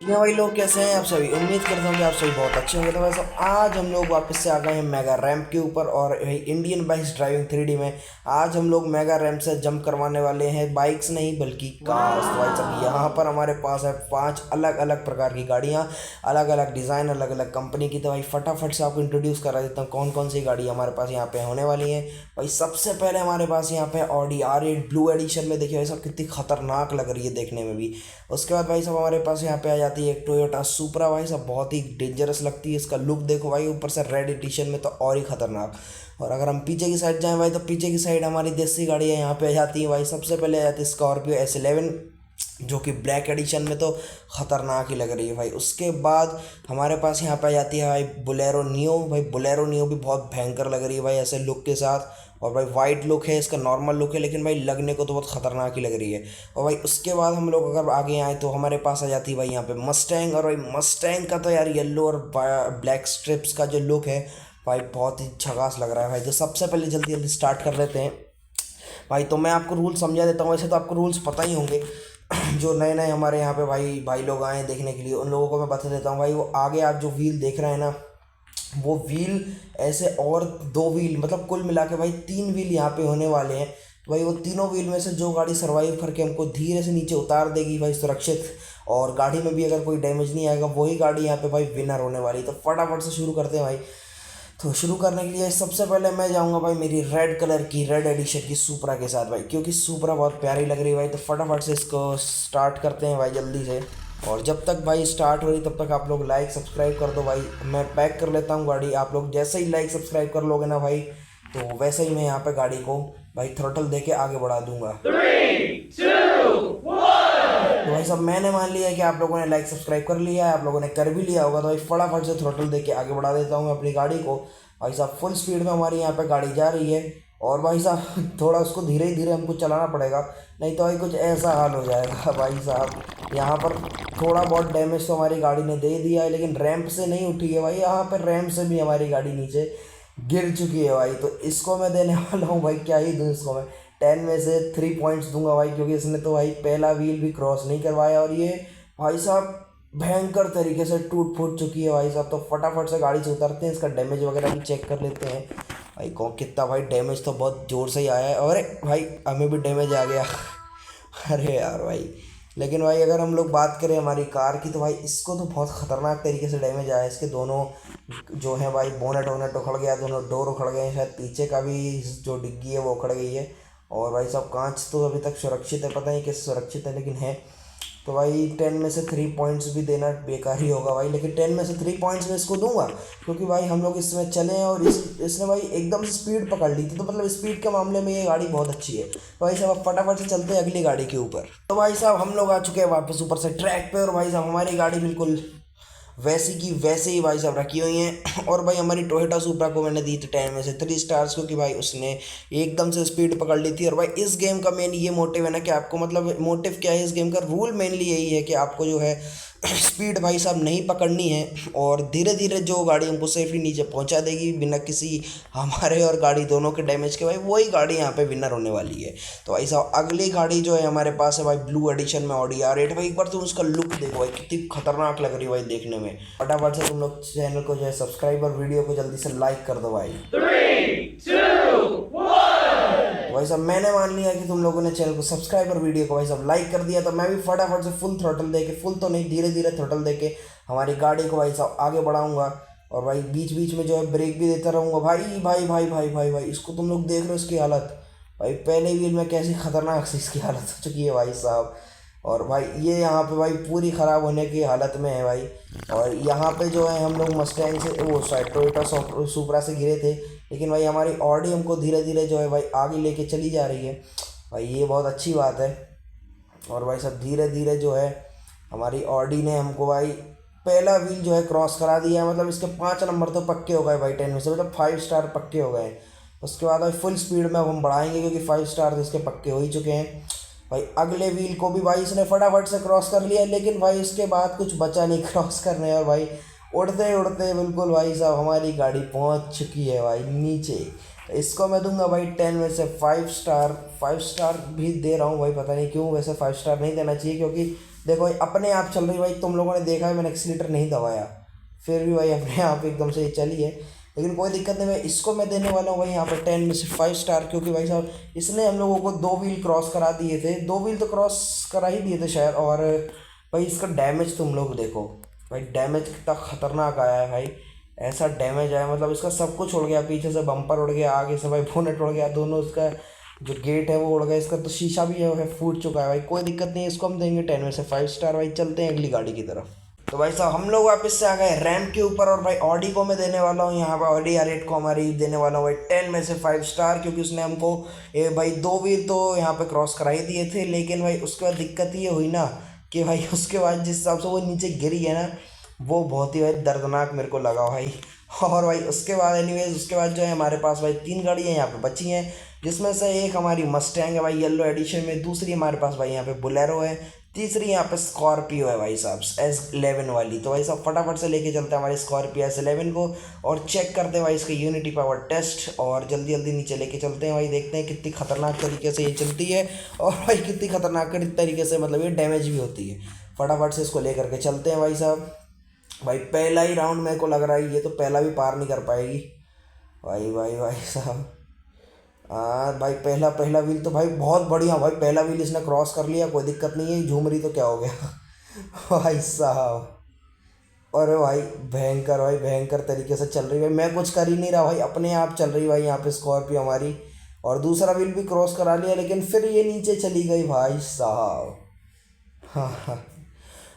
ये भाई लोग कैसे हैं आप सभी। उम्मीद करता हूँ कि आप सभी बहुत अच्छे होंगे। तो वैसे आज हम लोग वापस से आ गए हैं मेगा रैम्प के ऊपर और भाई इंडियन बाइक्स ड्राइविंग 3D में। आज हम लोग मेगा रैम्प से जंप करवाने वाले हैं, बाइक्स नहीं बल्कि कार्स। तो भाई सब यहाँ पर हमारे पास है 5 अलग अलग प्रकार की गाड़ियाँ, अलग अलग डिज़ाइन, अलग अलग कंपनी की। तो भाई फटाफट से आपको इंट्रोड्यूस करा देता हूँ कौन कौन सी गाड़ी हमारे पास यहाँ पे होने वाली हैं। भाई सबसे पहले हमारे पास यहाँ पे ऑडी R8 ब्लू एडिशन में, देखिए भाई साहब कितनी खतरनाक लग रही है देखने में भी। उसके बाद भाई साहब हमारे पास यहाँ पे आ जाती है एक टोयोटा सुपरा। भाई साहब बहुत ही डेंजरस लगती है, इसका लुक देखो भाई, ऊपर से रेड एडिशन में तो और ही खतरनाक। और अगर हम पीछे की साइड जाएं भाई, तो पीछे की साइड हमारी देसी गाड़ियाँ यहाँ पे आ जाती हैं भाई। सबसे पहले आ जाती है स्कॉर्पियो S11, जो कि ब्लैक एडिशन में तो ख़तरनाक ही लग रही है भाई। उसके बाद हमारे पास यहाँ पे आ जाती है भाई बोलेरो नियो। भाई बोलेरो नियो भी बहुत भयंकर लग रही है भाई ऐसे लुक के साथ। और भाई वाइट लुक है इसका, नॉर्मल लुक है, लेकिन भाई लगने को तो बहुत ख़तरनाक ही लग रही है। और भाई उसके बाद हम लोग अगर आगे आए तो हमारे पास आ जाती है भाई यहाँ पे मस्टैंग। और भाई मस्टैंग का तो यार येलो और ब्लैक स्ट्रिप्स का जो लुक है भाई बहुत ही झकास लग रहा है भाई। तो सबसे पहले जल्दी जल्दी स्टार्ट कर लेते हैं भाई। तो मैं आपको रूल्स समझा देता हूँ, वैसे तो आपको रूल्स पता ही होंगे। जो नए नए हमारे यहाँ पे भाई भाई लोग आए हैं देखने के लिए, उन लोगों को मैं बता देता हूँ भाई। वो आगे आप जो व्हील देख रहे हैं ना, वो व्हील ऐसे और 2 व्हील, मतलब कुल मिला के भाई 3 व्हील यहाँ पे होने वाले हैं। तो भाई वो तीनों व्हील में से जो गाड़ी सर्वाइव करके हमको धीरे से नीचे उतार देगी भाई सुरक्षित, और गाड़ी में भी अगर कोई डैमेज नहीं आएगा, वही गाड़ी यहाँ पे भाई विनर होने वाली। तो फटाफट से शुरू करते हैं भाई। तो शुरू करने के लिए सबसे पहले मैं जाऊंगा भाई मेरी रेड कलर की, रेड एडिशन की सुपरा के साथ भाई, क्योंकि सुपरा बहुत प्यारी लग रही है भाई। तो फटाफट से इसको स्टार्ट करते हैं भाई जल्दी से। और जब तक भाई स्टार्ट हो रही तब तक आप लोग लाइक सब्सक्राइब कर दो भाई। मैं पैक कर लेता हूँ गाड़ी, आप लोग जैसे ही लाइक सब्सक्राइब कर लोगे ना भाई, तो वैसे ही मैं यहाँ पे गाड़ी को भाई थ्रोटल दे के आगे बढ़ा दूंगा। 3, 2, 1। तो भाई सब मैंने मान लिया है कि आप लोगों ने लाइक सब्सक्राइब कर लिया है, आप लोगों ने कर भी लिया होगा। तो भाई फटाफट से थ्रोटल दे के आगे बढ़ा देता हूँ मैं अपनी गाड़ी को। भाई साहब फुल स्पीड में हमारी यहाँ पे गाड़ी जा रही है। और भाई साहब थोड़ा उसको धीरे धीरे हमको चलाना पड़ेगा, नहीं तो भाई कुछ ऐसा हाल हो जाएगा भाई साहब। यहाँ पर थोड़ा बहुत डैमेज तो हमारी गाड़ी ने दे दिया है, लेकिन रैंप से नहीं उठी है भाई। यहाँ पर रैंप से भी हमारी गाड़ी नीचे गिर चुकी है भाई। तो इसको मैं देने वाला हूँ भाई, क्या ही दूँ इसको मैं, 10 में से 3 पॉइंट्स दूंगा भाई, क्योंकि इसने तो भाई पहला व्हील भी क्रॉस नहीं करवाया। और ये भाई साहब भयंकर तरीके से टूट फूट चुकी है भाई साहब। तो फटाफट से गाड़ी से उतरते हैं, इसका डैमेज वगैरह भी चेक कर लेते हैं भाई। कौन कितना भाई डैमेज तो बहुत ज़ोर से ही आया है। अरे भाई हमें भी डैमेज आ गया अरे यार भाई। लेकिन भाई अगर हम लोग बात करें हमारी कार की, तो भाई इसको तो बहुत ख़तरनाक तरीके से डैमेज आया है। इसके दोनों जो है भाई बोनेट वोनेट उखड़ गया, दोनों डोर उखड़ गए हैं, शायद पीछे का भी जो डिग्गी है वो उखड़ गई है। और भाई साहब कांच तो अभी तक सुरक्षित है, पता नहीं कैसे सुरक्षित है लेकिन है। तो भाई 10 में से 3 पॉइंट्स भी देना बेकार ही होगा भाई, लेकिन 10 में से 3 पॉइंट्स मैं इसको दूंगा, क्योंकि भाई हम लोग इसमें चले हैं और इसने भाई एकदम से स्पीड पकड़ ली थी। तो मतलब स्पीड के मामले में ये गाड़ी बहुत अच्छी है। तो भाई साहब अब फटाफट से चलते हैं अगली गाड़ी के ऊपर। तो भाई साहब हम लोग आ चुके हैं वापस ऊपर से ट्रैक पे, और भाई साहब हमारी गाड़ी बिल्कुल वैसी की वैसे ही भाई साहब रखी हुई हैं। और भाई हमारी टोयोटा सुपरा को मैंने दी थी 10 में से 3 स्टार्स, क्योंकि भाई उसने एकदम से स्पीड पकड़ ली थी। और भाई इस गेम का मेन ये मोटिव है ना कि आपको, मतलब मोटिव क्या है इस गेम का, रूल मेनली यही है कि आपको जो है स्पीड भाई साहब नहीं पकड़नी है, और धीरे धीरे जो गाड़ी हमको सेफली नीचे पहुंचा देगी बिना किसी हमारे और गाड़ी दोनों के डैमेज के, भाई वही गाड़ी यहाँ पे विनर होने वाली है। तो भाई साहब अगली गाड़ी जो है हमारे पास है भाई ब्लू एडिशन में ऑडी R8। भाई एक बार तुम उसका लुक देखो भाई, कितनी खतरनाक लग रही है भाई देखने में। फटाफट से तुम लोग चैनल को जो है सब्सक्राइब और वीडियो को जल्दी से लाइक कर दो भाई। 3, 2, 1। भाई साहब मैंने मान लिया कि तुम लोगों ने चैनल को सब्सक्राइब और वीडियो को भाई साहब लाइक कर दिया, तो मैं भी फटाफट से फुल थ्रोटल दे के, फुल तो नहीं धीरे धीरे थ्रोटल दे के हमारी गाड़ी को भाई साहब आगे बढ़ाऊंगा। और भाई बीच बीच में जो है ब्रेक भी देता रहूँगा भाई। भाई भाई भाई भाई भाई इसको तुम लोग देख रहे हो इसकी हालत, भाई पहले व्हील में कैसी खतरनाक सी इसकी हालत हो चुकी है भाई साहब। और भाई ये यहाँ पे भाई पूरी ख़राब होने की हालत में है भाई। और यहाँ पे जो है हम लोग मस्टैंग से, वो शायद टोयोटा सुपरा से गिरे थे, लेकिन भाई हमारी ऑडी हमको धीरे धीरे जो है भाई आगे लेके चली जा रही है भाई, ये बहुत अच्छी बात है। और भाई सब धीरे धीरे जो है हमारी ऑडी ने हमको भाई पहला व्हील जो है क्रॉस करा दिया है। मतलब इसके 5 नंबर तो पक्के हो गए भाई 10 में से, मतलब 5 स्टार पक्के हो गए। उसके बाद भाई फुल स्पीड में अब हम बढ़ाएंगे, क्योंकि 5 स्टार तो इसके पक्के हो ही चुके हैं भाई। अगले व्हील को भी भाई इसने फटाफट से क्रॉस कर लिया, लेकिन भाई इसके बाद कुछ बचा नहीं क्रॉस करने। और भाई उड़ते उड़ते बिल्कुल भाई साहब हमारी गाड़ी पहुंच चुकी है भाई नीचे। तो इसको मैं दूंगा भाई 10 में से 5 स्टार। 5 स्टार भी दे रहा हूँ भाई, पता नहीं क्यों, वैसे 5 स्टार नहीं देना चाहिए, क्योंकि देखो भाई अपने आप चल रही भाई, तुम लोगों ने देखा है मैंने एक्सीलेटर नहीं दबाया, फिर भी भाई अपने आप एकदम से चली है। लेकिन कोई दिक्कत नहीं भाई, इसको मैं देने वाला हूँ भाई यहाँ पर 10 में से 5 स्टार, क्योंकि भाई साहब इसने हम लोगों को 2 व्हील क्रॉस करा दिए थे, 2 व्हील तो क्रॉस करा ही दिए थे शायद। और भाई इसका डैमेज तुम लोग देखो भाई, डैमेज कितना खतरनाक आया है भाई। ऐसा डैमेज आया मतलब इसका सब कुछ उड़ गया, पीछे से बम्पर उड़ गया, आगे से भाई बोनेट उड़ गया, दोनों इसका जो गेट है वो उड़ गया, इसका तो शीशा भी है फूट चुका है भाई। कोई दिक्कत नहीं है, इसको हम देंगे 10 में से 5 स्टार भाई। चलते हैं अगली गाड़ी की तरफ। तो भाई साहब हम लोग वापस से आ गए रैम के ऊपर, और भाई ऑडी को मैं देने वाला हूँ यहाँ पर, ऑडी R8 को हमारी देने वाला हूँ भाई 10 में से 5 स्टार, क्योंकि उसने हमको भाई 2 व्हील तो यहाँ पे क्रॉस करा ही दिए थे। लेकिन भाई उसके बाद दिक्कत ये हुई ना कि भाई उसके बाद जिस हिसाब से वो नीचे गिरी है ना, वो बहुत ही भाई दर्दनाक मेरे को लगा भाई। और भाई उसके बाद एनीवेज उसके बाद जो है हमारे पास भाई 3 गाड़ियाँ यहाँ पे बची हैं, जिसमें से एक हमारी मस्टैंग है भाई येलो एडिशन में, दूसरी हमारे पास भाई यहाँ पे बुलेरो है, तीसरी यहाँ पे स्कॉर्पियो है भाई साहब S11 वाली। तो भाई साहब फटाफट से लेके चलते हैं हमारी स्कॉर्पियो S11 को, और चेक करते हैं भाई इसका यूनिटी पावर टेस्ट, और जल्दी जल्दी नीचे लेके चलते हैं भाई, देखते हैं कितनी खतरनाक तरीके से ये चलती है, और भाई कितनी खतरनाक तरीके से मतलब ये डैमेज भी होती है। फटाफट से इसको लेकर के चलते हैं भाई साहब। भाई पहला ही राउंड मेरे को लग रहा है ये तो पहला भी पार नहीं कर पाएगी भाई। भाई भाई साहब हाँ भाई, पहला पहला व्हील तो भाई बहुत बढ़िया भाई, पहला व्हील इसने क्रॉस कर लिया, कोई दिक्कत नहीं है। झूम रही तो क्या हो गया भाई साहब। अरे भाई भयंकर भाई, भयंकर तरीके से चल रही है भाई, मैं कुछ कर ही नहीं रहा भाई, अपने आप चल रही भाई यहाँ पे स्कॉर्पियो हमारी। और दूसरा व्हील भी क्रॉस करा लिया, लेकिन फिर ये नीचे चली गई भाई साहब। हाँ हाँ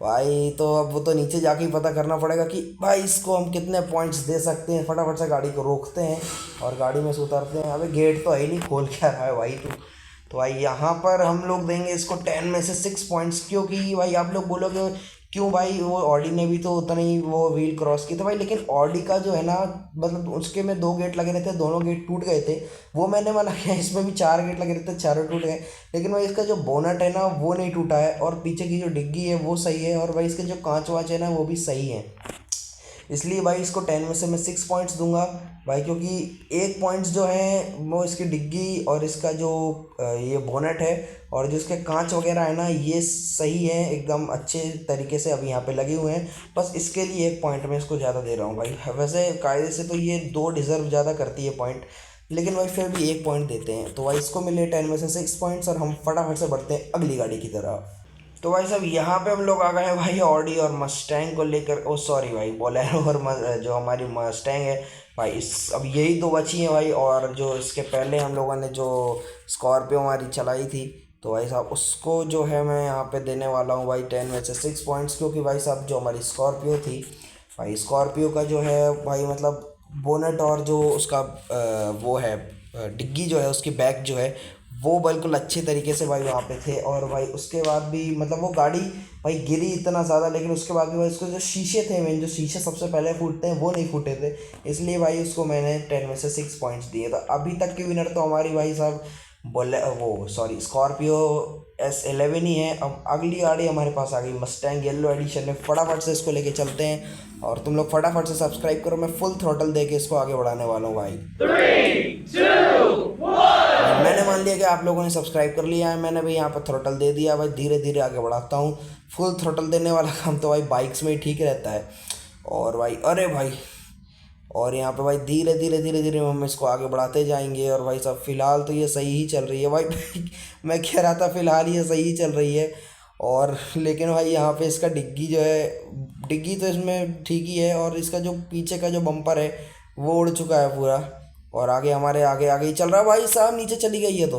भाई, तो अब वो तो नीचे जाके ही पता करना पड़ेगा कि भाई इसको हम कितने पॉइंट्स दे सकते हैं। फटाफट से गाड़ी को रोकते हैं और गाड़ी में से उतरते हैं। अबे गेट तो है ही नहीं, खोल क्या रहा है भाई तू। तो भाई यहाँ पर हम लोग देंगे इसको 10 में से 6 पॉइंट्स, क्योंकि भाई आप लोग बोलोगे क्यों भाई, वो ऑडी ने भी तो उतना ही वो व्हील क्रॉस की थी भाई, लेकिन ऑडी का जो है ना मतलब उसके में 2 गेट लगे रहते, दोनों गेट टूट गए थे। वो मैंने मना किया, इसमें भी 4 गेट लगे रहते, चारों टूट गए। लेकिन भाई इसका जो बोनट है ना वो नहीं टूटा है, और पीछे की जो डिग्गी है वो सही है, और भाई इसके जो कांच वाँच है ना वो भी सही है। इसलिए भाई इसको 10 में से मैं 6 पॉइंट्स दूंगा भाई, क्योंकि 1 पॉइंट्स जो है वो इसकी डिग्गी और इसका जो ये बोनट है और जो इसके कांच वगैरह है ना ये सही है, एकदम अच्छे तरीके से अभी यहाँ पे लगे हुए हैं। बस इसके लिए 1 पॉइंट मैं इसको ज़्यादा दे रहा हूँ भाई। वैसे कायदे से तो ये 2 डिज़र्व ज़्यादा करती है पॉइंट, लेकिन भाई फिर भी 1 पॉइंट देते हैं। तो भाई इसको मिले 10 में से 6 पॉइंट्स, और हम फटाफट से बढ़ते हैं अगली गाड़ी की तरफ। तो भाई साहब यहाँ पे हम लोग आ गए हैं भाई ऑडी और मस्टैंग को लेकर, ओ सॉरी भाई बोलेरो और जो हमारी मस्टैंग है भाई, इस अब यही 2 बची हैं भाई। और जो इसके पहले हम लोगों ने जो स्कॉर्पियो हमारी चलाई थी, तो भाई साहब उसको जो है मैं यहाँ पे देने वाला हूँ भाई 10 में से 6 पॉइंट्स, क्योंकि भाई साहब जो हमारी स्कॉर्पियो थी भाई, स्कॉर्पियो का जो है भाई मतलब बोनट और जो उसका वो है डिग्गी जो है उसकी बैक जो है वो बिल्कुल अच्छे तरीके से भाई वहाँ पे थे। और भाई उसके बाद भी मतलब वो गाड़ी भाई गिरी इतना ज़्यादा, लेकिन उसके बाद भी भाई उसके जो शीशे थे, मेन जो शीशे सबसे पहले फूटते हैं वो नहीं फूटे थे, इसलिए भाई उसको मैंने 10 में से 6 पॉइंट्स दिए। तो अभी तक की विनर तो हमारी भाई साहब बोले वो सॉरी स्कॉर्पियो S11 ही है। अब अगली गाड़ी हमारे पास आ गई मस्टैंग येलो एडिशन में, फटाफट से इसको लेके चलते हैं, और तुम लोग फटाफट से सब्सक्राइब करो, मैं फुल थ्रोटल दे के इसको आगे बढ़ाने वाला हूँ भाई। 3, 2, 1। मैंने मान लिया कि आप लोगों ने सब्सक्राइब कर लिया है, मैंने भी यहाँ पर थ्रोटल दे दिया भाई, धीरे धीरे आगे बढ़ाता हूँ। फुल थ्रोटल देने वाला काम तो भाई बाइक्स में ही ठीक रहता है। और भाई अरे भाई, और यहाँ पे भाई धीरे धीरे धीरे धीरे हम इसको आगे बढ़ाते जाएंगे। और भाई साहब फ़िलहाल तो ये सही ही चल रही है भाई मैं कह रहा था फ़िलहाल ये सही ही चल रही है। और लेकिन भाई यहाँ पे इसका डिग्गी जो है, डिग्गी तो इसमें ठीक ही है, और इसका जो पीछे का जो बम्पर है वो उड़ चुका है पूरा, और आगे हमारे आगे आगे ही चल रहा है भाई साहब, नीचे चली गई है। तो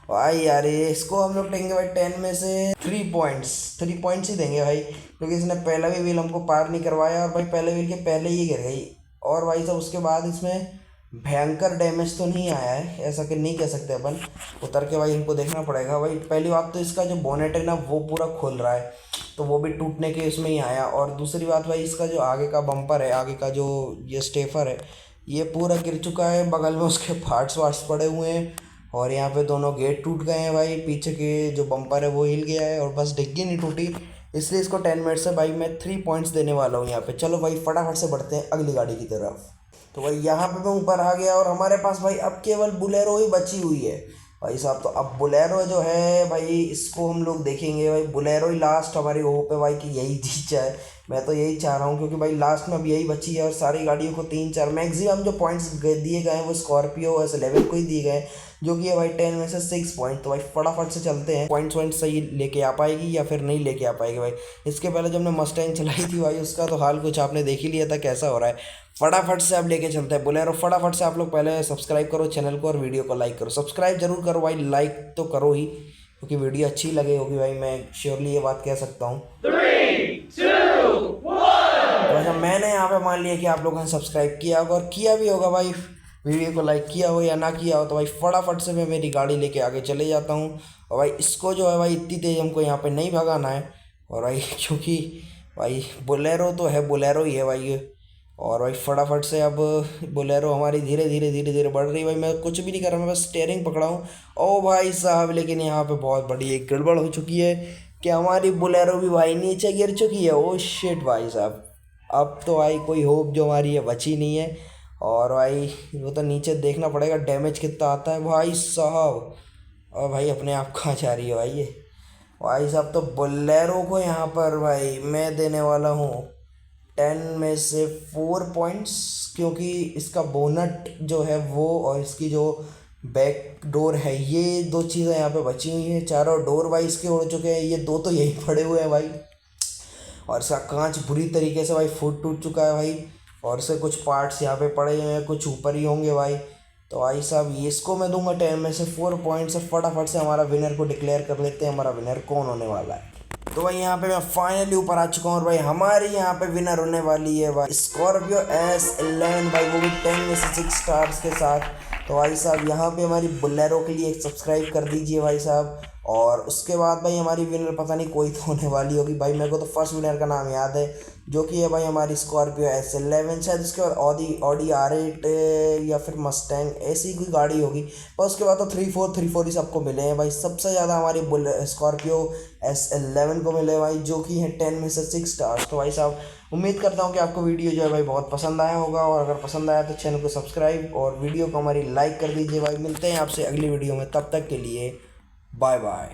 भाई यार ये इसको हम लोग देंगे भाई 10 में से 3 पॉइंट्स ही देंगे भाई, क्योंकि इसने पहला भी व्हील हमको पार नहीं करवाया, और भाई पहले व्हील के पहले ही गिर गई। और भाई साहब उसके बाद इसमें भयंकर डैमेज तो नहीं आया है, ऐसा कि नहीं कह सकते अपन, उतर के भाई इनको देखना पड़ेगा भाई। पहली बात तो इसका जो बोनेट है ना वो पूरा खुल रहा है, तो वो भी टूटने के इसमें ही आया। और दूसरी बात भाई इसका जो आगे का बम्पर है, आगे का जो ये स्टेफर है, ये पूरा गिर चुका है, बगल में उसके पार्ट्स वार्ट्स पड़े हुए हैं, और यहाँ पे दोनों गेट टूट गए हैं भाई, पीछे के जो बम्पर है वो हिल गया है, और बस डिग्गी नहीं टूटी। इसलिए इसको 10 मिनट से भाई मैं 3 पॉइंट्स देने वाला हूँ यहाँ पे। चलो भाई फटाफट से बढ़ते हैं अगली गाड़ी की तरफ। तो भाई यहाँ पे मैं ऊपर आ गया, और हमारे पास भाई अब केवल बुलेरो ही बची हुई है। भाई साहब। तो अब बोलेरो जो है भाई, इसको हम लोग देखेंगे भाई। बोलेरो ही लास्ट हमारी होप है भाई कि यही जीत जाए। मैं तो यही चाह रहा हूँ, क्योंकि भाई लास्ट में अब यही बची है और सारी गाड़ियों को 3-4 मैक्सिमम जो पॉइंट्स दिए गए हैं वो स्कॉर्पियो S11 को ही दिए गए हैं, जो कि है भाई 10 में से 6 पॉइंट। तो भाई फटाफट से चलते हैं, पॉइंट सही लेके आ पाएगी या फिर नहीं लेके आ पाएगी भाई। इसके पहले जब हमने मस्टैंग चलाई थी भाई, उसका तो हाल कुछ आपने देख ही लिया था कैसा हो रहा है। फटाफट से अब लेके चलते हैं बोलेरो। फटाफट से आप लोग पहले सब्सक्राइब करो चैनल को और वीडियो को लाइक करो। सब्सक्राइब जरूर करो भाई, लाइक तो करो ही, क्योंकि वीडियो अच्छी लगे होगी भाई, मैं श्योरली ये बात कह सकता हूँ। 3, 2, 1। तो अच्छा, मैंने यहाँ पे मान लिया कि आप लोगों ने सब्सक्राइब किया होगा और किया भी होगा भाई। वीडियो को लाइक किया हो या ना किया हो, तो भाई फटाफट से मैं मेरी गाड़ी लेके आगे चले जाता हूँ। और भाई इसको जो है भाई इतनी तेज़ हमको यहाँ पे नहीं भगाना है। और भाई क्योंकि भाई बोलेरो तो है, बोलेरो ही है भाई ये। और भाई फटाफट से अब बोलेरो हमारी धीरे धीरे धीरे धीरे बढ़ रही है भाई। मैं कुछ भी नहीं कर रहा, मैं बस स्टेयरिंग पकड़ा हूँ। ओ भाई साहब, लेकिन यहाँ पे बहुत बड़ी एक गड़बड़ हो चुकी है कि हमारी बोलेरो भी भाई नीचे गिर चुकी है। ओ शिट भाई साहब, अब तो भाई कोई होप जो हमारी है बची नहीं है। और भाई वो तो नीचे देखना पड़ेगा डैमेज कितना आता है भाई साहब। और भाई अपने आप कहाँ जा रही है भाई ये। भाई साहब तो बोलेरो को यहाँ पर भाई मैं देने वाला हूँ 10 में से 4 पॉइंट्स, क्योंकि इसका बोनट जो है वो और इसकी जो बैक डोर है, ये दो चीज़ें यहाँ पे बची हुई हैं। चारों डोर भाई इसके उड़ चुके हैं, ये दो तो यही पड़े हुए हैं भाई। और इसका कांच बुरी तरीके से भाई फूट टूट चुका है भाई। और इसके कुछ पार्ट्स यहाँ पे पड़े हुए हैं, कुछ ऊपर ही होंगे भाई। तो भाई साहब ये इसको मैं दूंगा 10 में से 4 पॉइंट्स। और फटाफट से हमारा विनर को डिक्लेयर कर लेते हैं, हमारा विनर कौन होने वाला है। तो भाई यहाँ पे मैं फाइनली ऊपर आ चुका हूँ और भाई हमारी यहाँ पे विनर होने वाली है भाई स्कॉर्पियो S11 भाई, वो भी 10 में से 6 स्टार्स के साथ। तो भाई साहब यहाँ पे हमारी बोलेरो के लिए एक सब्सक्राइब कर दीजिए भाई साहब। और उसके बाद भाई हमारी विनर पता नहीं कोई तो होने वाली होगी भाई, मेरे को तो फर्स्ट विनर का नाम याद है, जो कि है भाई हमारी स्कॉर्पियो S11। शायद उसके बाद ऑडी R8 या फिर मस्टैंग ऐसी कोई गाड़ी होगी। और उसके बाद तो 3-4 ही सबको मिले हैं भाई। सबसे ज़्यादा हमारी स्कॉर्पियो S11 को मिले भाई, जो कि है 10 में से 6 स्टार्स। तो भाई साहब उम्मीद करता हूँ कि आपको वीडियो जो है भाई बहुत पसंद आया होगा, और अगर पसंद आया तो चैनल को सब्सक्राइब और वीडियो को हमारी लाइक कर दीजिए भाई। मिलते हैं आपसे अगली वीडियो में, तब तक के लिए बाय बाय।